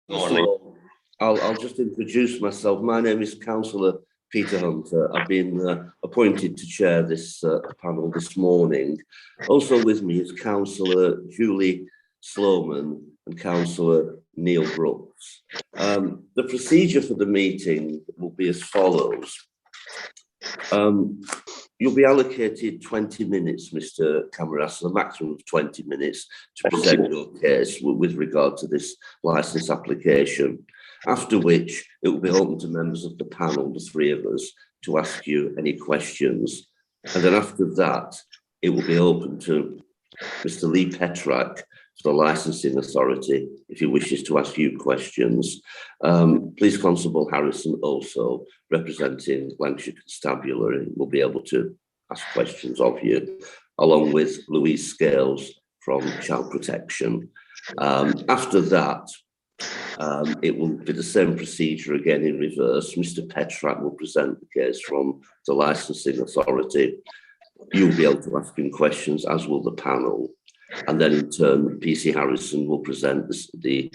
First of all, I'll just introduce myself. My name is Councillor Peter Hunter. I've been appointed to chair this panel this morning. Also with me is Councillor Julie Sloman and Councillor Neil Brooks. The procedure for the meeting will be as follows. You'll be allocated 20 minutes, Mr. Camarasa, a maximum of 20 minutes to present your case with regard to this licence application, after which it will be open to members of the panel, the three of us, to ask you any questions. And then after that, it will be open to Mr. Lee Petrak, for the licensing authority, if he wishes to ask you questions. Police Constable Harrison, also representing Lancashire Constabulary, will be able to ask questions of you, along with Louise Scales from Child Protection. After that, it will be the same procedure again in reverse. Mr. Petrak will present the case from the licensing authority. You'll be able to ask him questions, as will the panel. And then in turn, PC Harrison will present the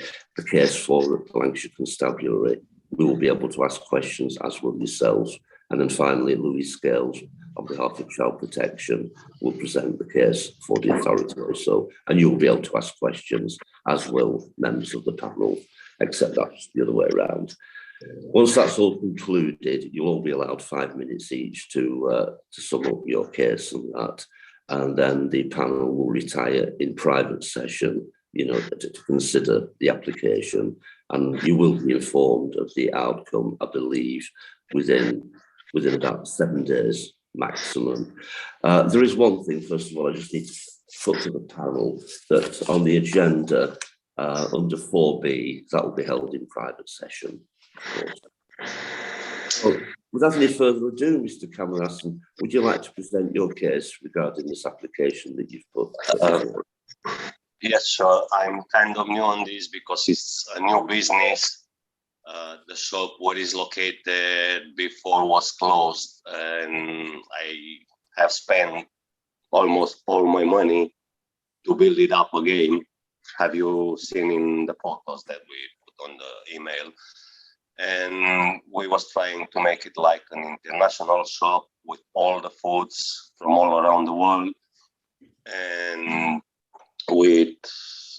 case for the Lancashire Constabulary. We will be able to ask questions, as will yourselves. And then finally, Louise Scales, on behalf of Child Protection, will present the case for the authority also. And you will be able to ask questions, as will members of the panel, except that's the other way around. Once that's all concluded, you'll all be allowed 5 minutes each to sum up your case and that. And then the panel will retire in private session, to consider the application. And you will be informed of the outcome, I believe, within about 7 days maximum. There is one thing, first of all, I just need to put to the panel that on the agenda, under 4B, that will be held in private session. Well, without any further ado, Mr. Camarasa, would you like to present your case regarding this application that you've put? Yes, sure. I'm kind of new on this because it's a new business. The shop where it's located before was closed, and I have spent almost all my money to build it up again. Have you seen in the photos that we put on the email? And we was trying to make it like an international shop with all the foods from all around the world. And we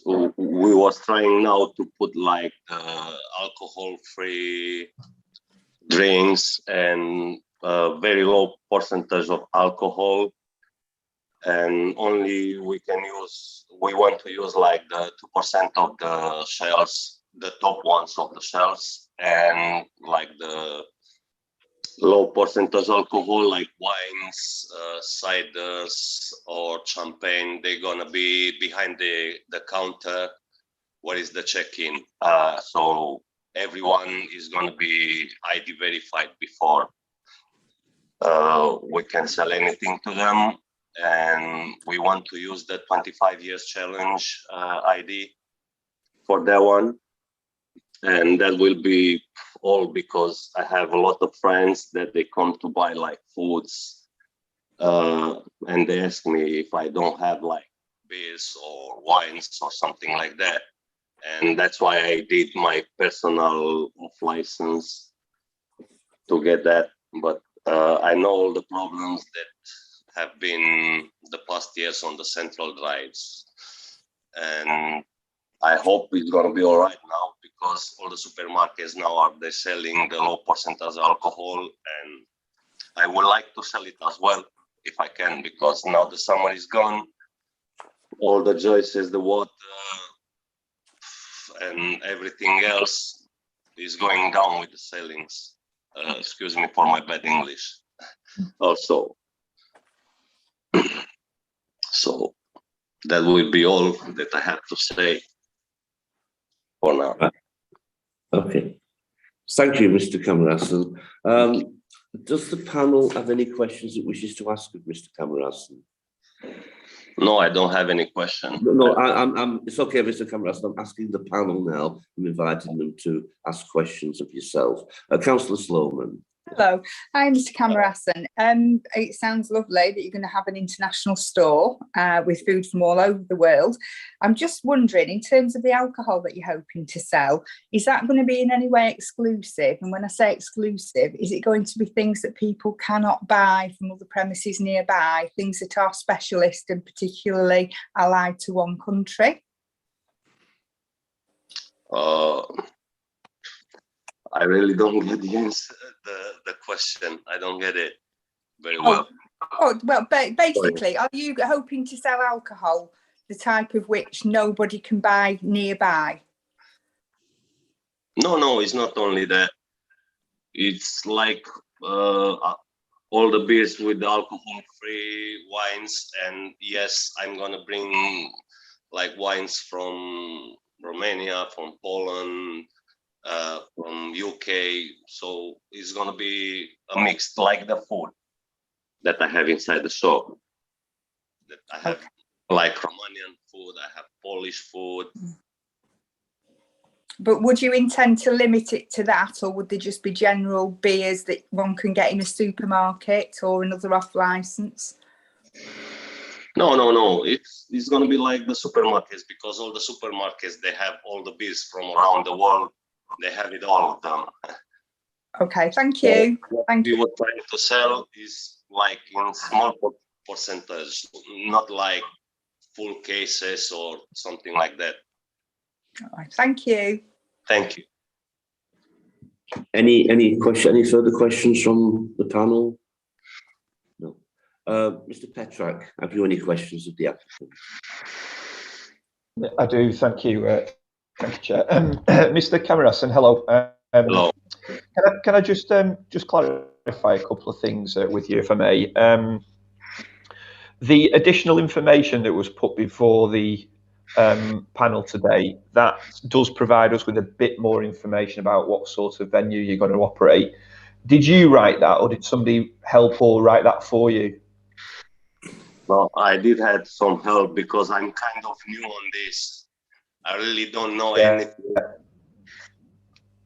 was trying now to put like the alcohol-free drinks and a very low percentage of alcohol. And only we want to use like the 2% of the shells, the top ones of the shells, and like the low percentage alcohol, like wines, ciders, or champagne. They're gonna be behind the counter where is the check-in. So everyone is gonna be ID verified before we can sell anything to them. And we want to use the 25 years challenge ID for that one. And that will be all because I have a lot of friends that they come to buy like foods, and they ask me if I don't have like beers or wines or something like that. And that's why I did my personal license to get that. But I know all the problems that have been the past years on the central drives. And I hope it's going to be all right now because all the supermarkets now they're selling the low percentage alcohol, and I would like to sell it as well if I can, because now the summer is gone. All the juices, the water, and everything else is going down with the sellings. Excuse me for my bad English. Also, so that will be all that I have to say for now. Okay. Thank you, Mr. Camarasa. Does the panel have any questions it wishes to ask of Mr. Camarasa? No, I don't have any question. No, it's okay, Mr. Camarasa. I'm asking the panel now. I'm inviting them to ask questions of yourself. Councillor Sloman. Hello, hi Mr. Camarassan. It sounds lovely that you're going to have an international store with food from all over the world. I'm just wondering, in terms of the alcohol that you're hoping to sell, is that going to be in any way exclusive? And when I say exclusive, is it going to be things that people cannot buy from other premises nearby, things that are specialist and particularly allied to one country? I really don't get the answer, the question. I don't get it very well. Basically, are you hoping to sell alcohol, the type of which nobody can buy nearby? No, it's not only that. It's like all the beers with alcohol-free wines, and yes, I'm gonna bring like wines from Romania, from Poland, from UK. So it's gonna be a mix, like the food that I have inside the shop. That I have like Romanian food, I have Polish food. But would you intend to limit it to that, or would there just be general beers that one can get in a supermarket or another off license? No. It's gonna be like the supermarkets, because all the supermarkets, they have all the beers from around the world. They have it, all of them. Okay, thank you. What we were trying to sell is like in small percentage, not like full cases or something like that. All right, thank you. Thank you. Any further questions from the panel? No. Mr. Petrak, have you any questions of the applicant? I do, thank you. Thank you, Chair. Mr. Camarassan, hello. Hello. Can I just clarify a couple of things with you, if I may? The additional information that was put before the panel today, that does provide us with a bit more information about what sort of venue you're going to operate. Did you write that, or did somebody help or write that for you? Well, I did have some help because I'm kind of new on this. I really don't know anything.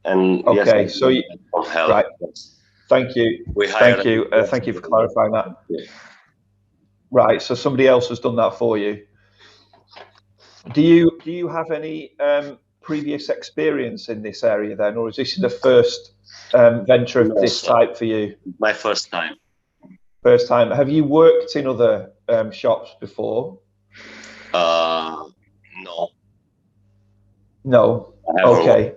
And okay, yes, so you, help. right. Thank you. Thank you. Thank you for clarifying that. Yeah. Right. So somebody else has done that for you. Do you have any previous experience in this area then, or is this the first venture of this type for you? My first time. First time. Have you worked in other shops before? No. No. Okay.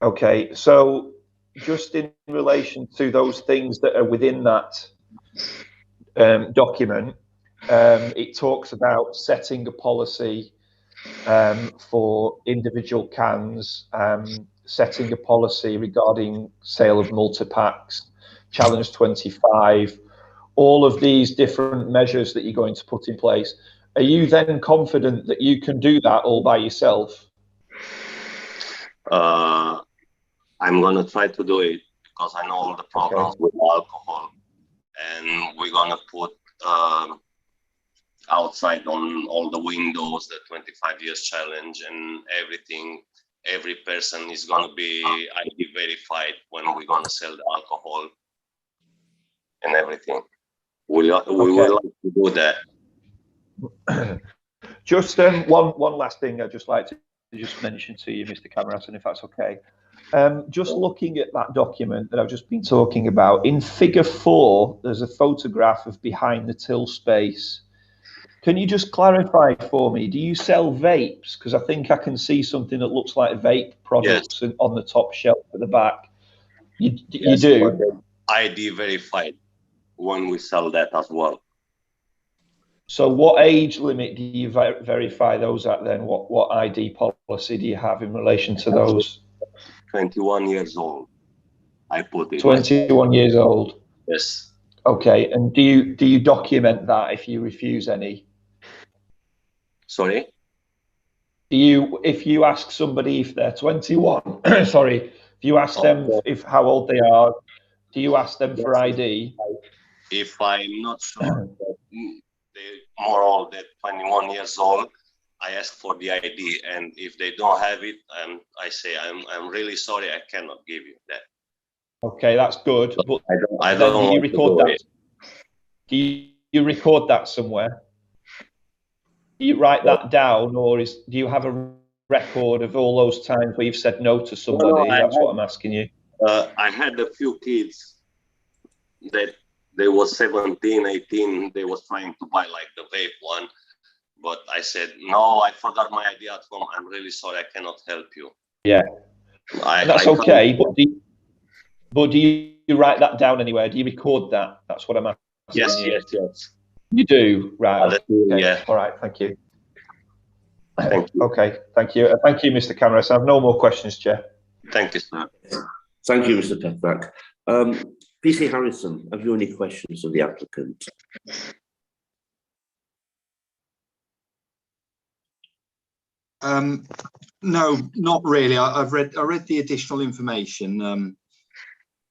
Okay. So just in relation to those things that are within that document, it talks about setting a policy for individual cans, setting a policy regarding sale of multi-packs, Challenge 25, all of these different measures that you're going to put in place. Are you then confident that you can do that all by yourself? I'm going to try to do it because I know all the problems with alcohol, and we're going to put outside on all the windows the 25 years challenge and everything. Every person is going to be ID verified when we're going to sell the alcohol and everything. We would like to do that. Just one last thing I'd just like to just mention to you, Mr. Camarassan, if that's okay. Just looking at that document that I've just been talking about, in figure 4, there's a photograph of behind the till space. Can you just clarify for me, do you sell vapes? Because I think I can see something that looks like vape products on the top shelf at the back. You do? ID verified when we sell that as well. So what age limit do you verify those at then? What ID policy do you have in relation to those? 21 years old. I put it. 21 years old. Yes. Okay, and do you document that if you refuse any? Sorry? If you ask somebody if they're 21, sorry, if you ask them how old they are, do you ask them for ID? If I'm not sure they're more old than 21 years old, I ask for the ID, and if they don't have it, I say I'm really sorry, I cannot give you that. Okay, that's good. But I then don't do you want to record do that? it. Do you record that somewhere? Do you write that down, or do you have a record of all those times where you've said no to somebody? That's what I'm asking you. I had a few kids that they was 17, 18, they was trying to buy like the vape one, but I said, no, I forgot my ID at home. I'm really sorry, I cannot help you. Yeah, that's okay. But do you write that down anywhere? Do you record that? That's what I'm asking. Yes. You do, right? Okay. Yeah. All right. Thank you. Thank you. Okay. Thank you. Thank you, Mr. Cameras. I have no more questions, Chair. Thank you, sir. Thank you, Mr. Petrak. PC Harrison, have you any questions of the applicant? No, not really. I read the additional information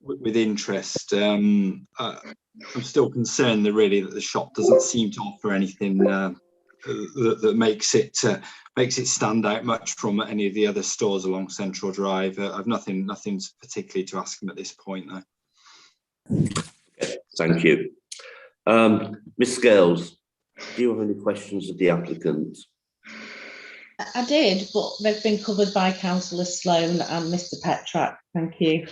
with interest. I'm still concerned that really that the shop doesn't seem to offer anything that makes it stand out much from any of the other stores along Central Drive. I've nothing particularly to ask him at this point, though. Okay, thank you. Ms. Scales, do you have any questions of the applicant? I did, but they've been covered by Councillor Sloan and Mr. Petrak. Thank you.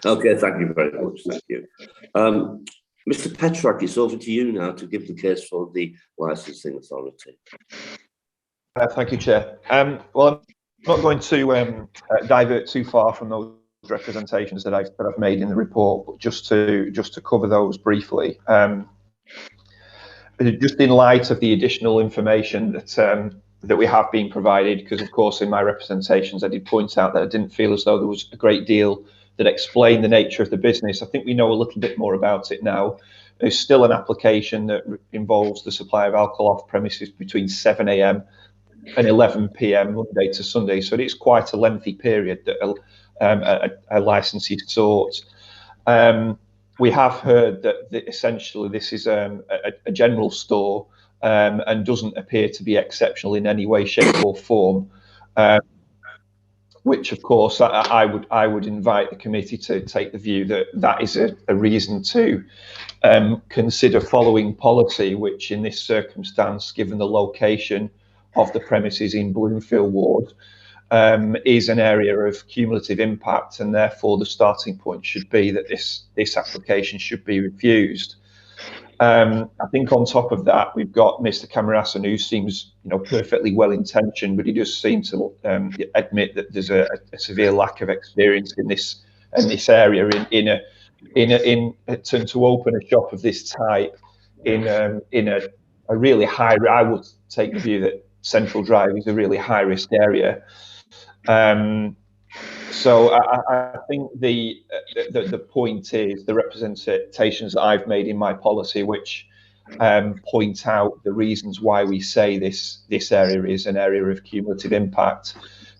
Okay, thank you very much. Thank you. Mr. Petrak, it's over to you now to give the case for the licensing authority. Thank you, Chair. Well, I'm not going to divert too far from those representations that I've made in the report, but just to cover those briefly. Just in light of the additional information that we have been provided, because of course in my representations I did point out that I didn't feel as though there was a great deal that explained the nature of the business. I think we know a little bit more about it now. There's still an application that involves the supply of alcohol off premises between 7 AM and 11 PM Monday to Sunday, so it is quite a lengthy period that a licence is sought. We have heard that essentially this is a general store and doesn't appear to be exceptional in any way, shape or form, which of course I would invite the committee to take the view that that is a reason to consider following policy, which in this circumstance, given the location of the premises in Bloomfield Ward, is an area of cumulative impact, and therefore the starting point should be that this application should be refused. I think on top of that, we've got Mr. Camarassan, who seems, perfectly well intentioned, but he does seem to admit that there's a severe lack of experience in this area to open a shop of this type in a really high. I would take the view that Central Drive is a really high risk area. So I think the point is the representations that I've made in my policy, which point out the reasons why we say this area is an area of cumulative impact.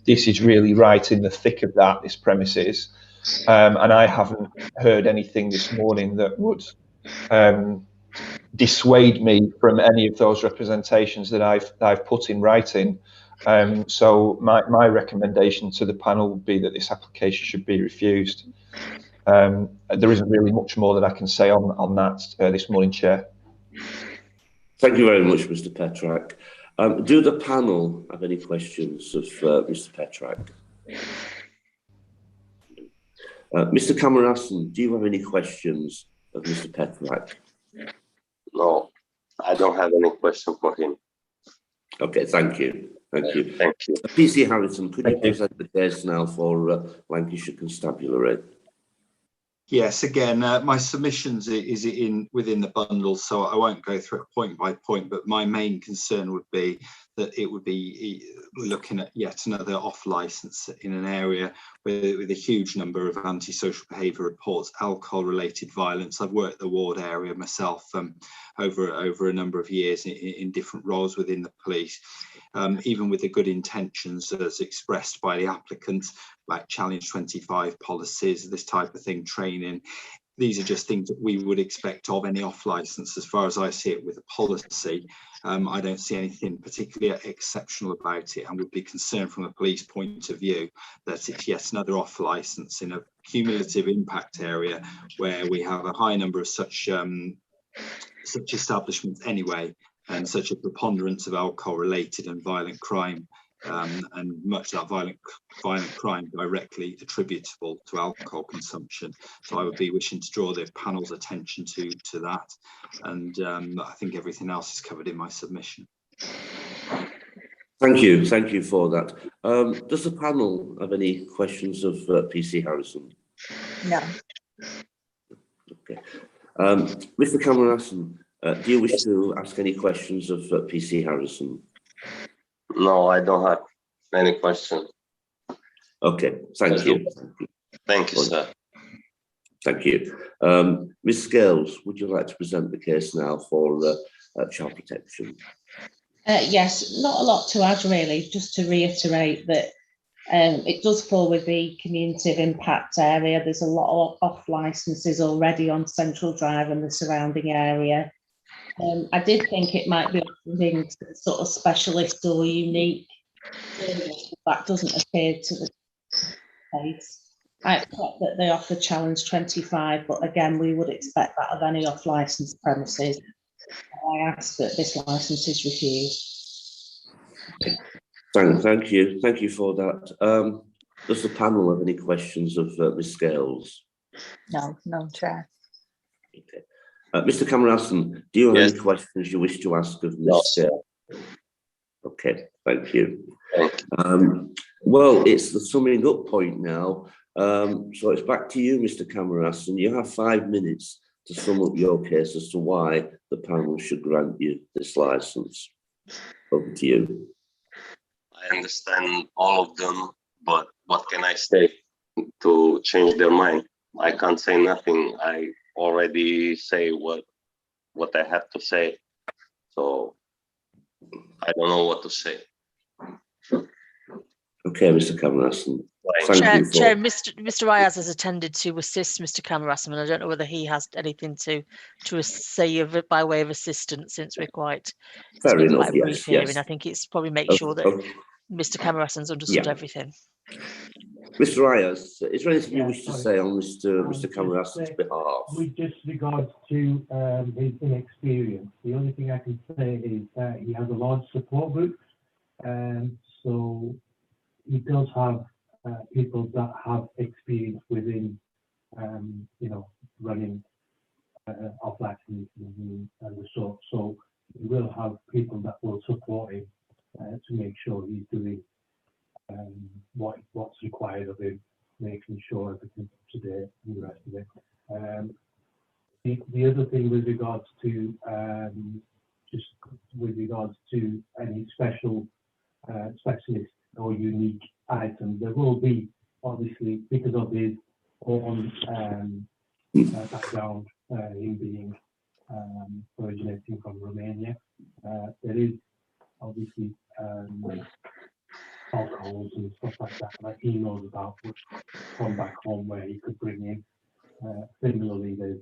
This is really right in the thick of that, this premises, and I haven't heard anything this morning that would dissuade me from any of those representations that I've put in writing. So my recommendation to the panel would be that this application should be refused. There isn't really much more that I can say on that this morning, Chair. Thank you very much, Mr. Petrak. Do the panel have any questions of Mr. Petrak? Mr. Camarassan, do you have any questions of Mr. Petrak? No, I don't have any question for him. Okay, thank you. Thank you. Thank you. PC Harrison, could you present the case now for Lancashire Constabulary? Yes, again, my submissions is within the bundle, so I won't go through it point by point, but my main concern would be that it would be looking at yet another off licence in an area with a huge number of antisocial behaviour reports, alcohol related violence. I've worked the ward area myself over a number of years in different roles within the police. Even with the good intentions as expressed by the applicant, like Challenge 25 policies, this type of thing, training, these are just things that we would expect of any off license. As far as I see it with the policy, I don't see anything particularly exceptional about it, and would be concerned from a police point of view that it's yet another off license in a cumulative impact area where we have a high number of such establishments anyway, and such a preponderance of alcohol related and violent crime, and much of that violent crime directly attributable to alcohol consumption. So I would be wishing to draw the panel's attention to that, and I think everything else is covered in my submission. Thank you for that. Does the panel have any questions of PC Harrison? No. Okay. Mr. Cameron-Aston, do you wish to ask any questions of PC Harrison? No, I don't have any question. Okay, thank you. Thank you, sir. Thank you. Ms. Scales, would you like to present the case now for child protection? Yes, not a lot to add really, just to reiterate that it does fall with the community of impact area. There's a lot of off licenses already on Central Drive and the surrounding area. I did think it might be something sort of specialist or unique, but that doesn't appear to the case. I expect that they offer challenge 25, but again, we would expect that of any off licence premises. I ask that this licence is refused. Thank you for that. Does the panel have any questions of Ms. Scales? No, Chair. Okay. Mr. Cameron-Aston, do you have Yes. any questions you wish to ask of Ms. No, Scales? Okay, thank you. Thank you. Well, it's the summing up point now. So it's back to you, Mr. Cameron-Aston. You have 5 minutes to sum up your case as to why the panel should grant you this licence. Over to you. I understand all of them, but what can I say to change their mind? I can't say nothing. I already say what I have to say, so I don't know what to say. Okay, Mr. Cameron-Aston. Thank Chair, Mr. Ayaz has attended to assist Mr. Cameron-Aston, and I don't know whether he has anything to say of it by way of assistance, since we're quite Fair enough, quite brief yes, here, yes. and I think it's probably make sure that Okay. Mr. Cameron-Aston's understood Yeah. everything. Mr. Ayaz, is there anything you wish to say on Mr. Cameron-Aston's behalf? With just regards to his inexperience, the only thing I can say is that he has a large support group, and so he does have people that have experience within, running off license and the sort. So he will have people that will support him to make sure he's doing what's required of him, making sure everything's up to date and the rest of it. The other thing with regards to any special specialist or unique items, there will be, obviously, because of his own background, him being originating from Romania, there is obviously alcohols and stuff like that he knows about from back home where he could bring in. Similarly, there's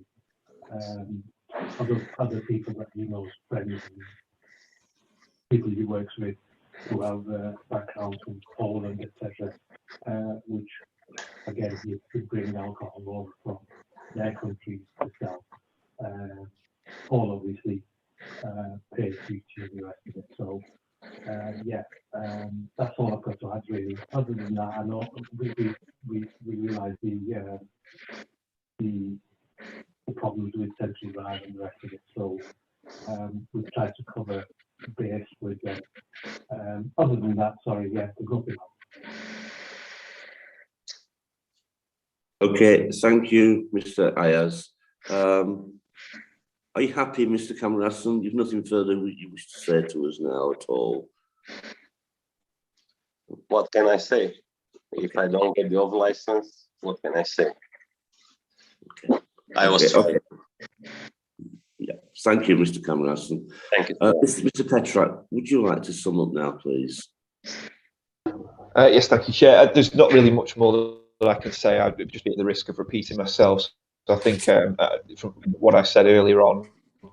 other people that he knows, friends and people he works with who have backgrounds from Poland, etc., which again he could bring alcohol over from their countries to sell. All obviously paid duty and the rest of it. So that's all I've got to add really. Other than that, I know we realise the problems with Central Drive and the rest of it. So we've tried to cover base with them. Other than that, sorry, there's nothing else. Okay, thank you, Mr. Ayaz. Are you happy, Mr. Cameron-Aston? You've nothing further you wish to say to us now at all? What can I say? If I don't get the off license, what can I say? Okay. I was trying. Yeah, thank you, Mr. Cameron-Aston. Thank you. Mr. Petrak, would you like to sum up now, please? Yes, thank you, Chair. There's not really much more that I can say. I'd just be at the risk of repeating myself. I think from what I said earlier on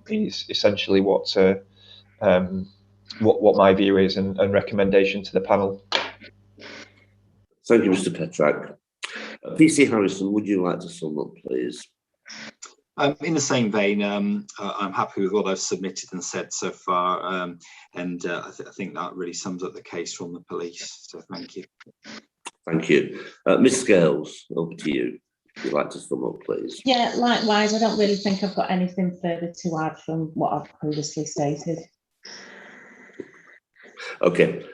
is essentially what my view is and recommendation to the panel. Thank you, Mr. Petrak. PC Harrison, would you like to sum up, please? In the same vein, I'm happy with what I've submitted and said so far, and I think that really sums up the case from the police. So thank you. Thank you. Ms. Scales, over to you. If you'd like to sum up, please. Yeah, likewise, I don't really think I've got anything further to add from what I've previously stated. Okay.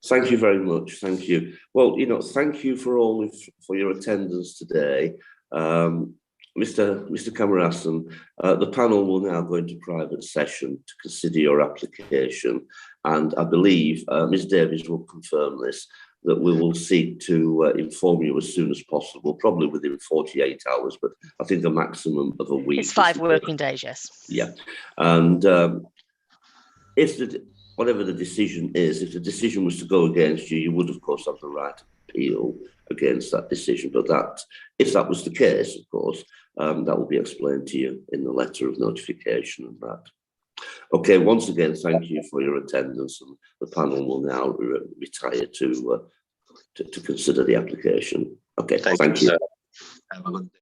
Thank you very much. Thank you. Well, thank you for your attendance today. Mr. Camarassan, the panel will now go into private session to consider your application, and I believe Ms. Davies will confirm this, that we will seek to inform you as soon as possible, probably within 48 hours, but I think a maximum of a week. It's 5 working days, yes. Yeah, and whatever the decision is, if the decision was to go against you, you would, of course, have the right to appeal against that decision. But if that was the case, of course, that will be explained to you in the letter of notification and that. Okay, once again, thank you for your attendance, and the panel will now retire to consider the application. Okay, thank you. Sir. Have a good day.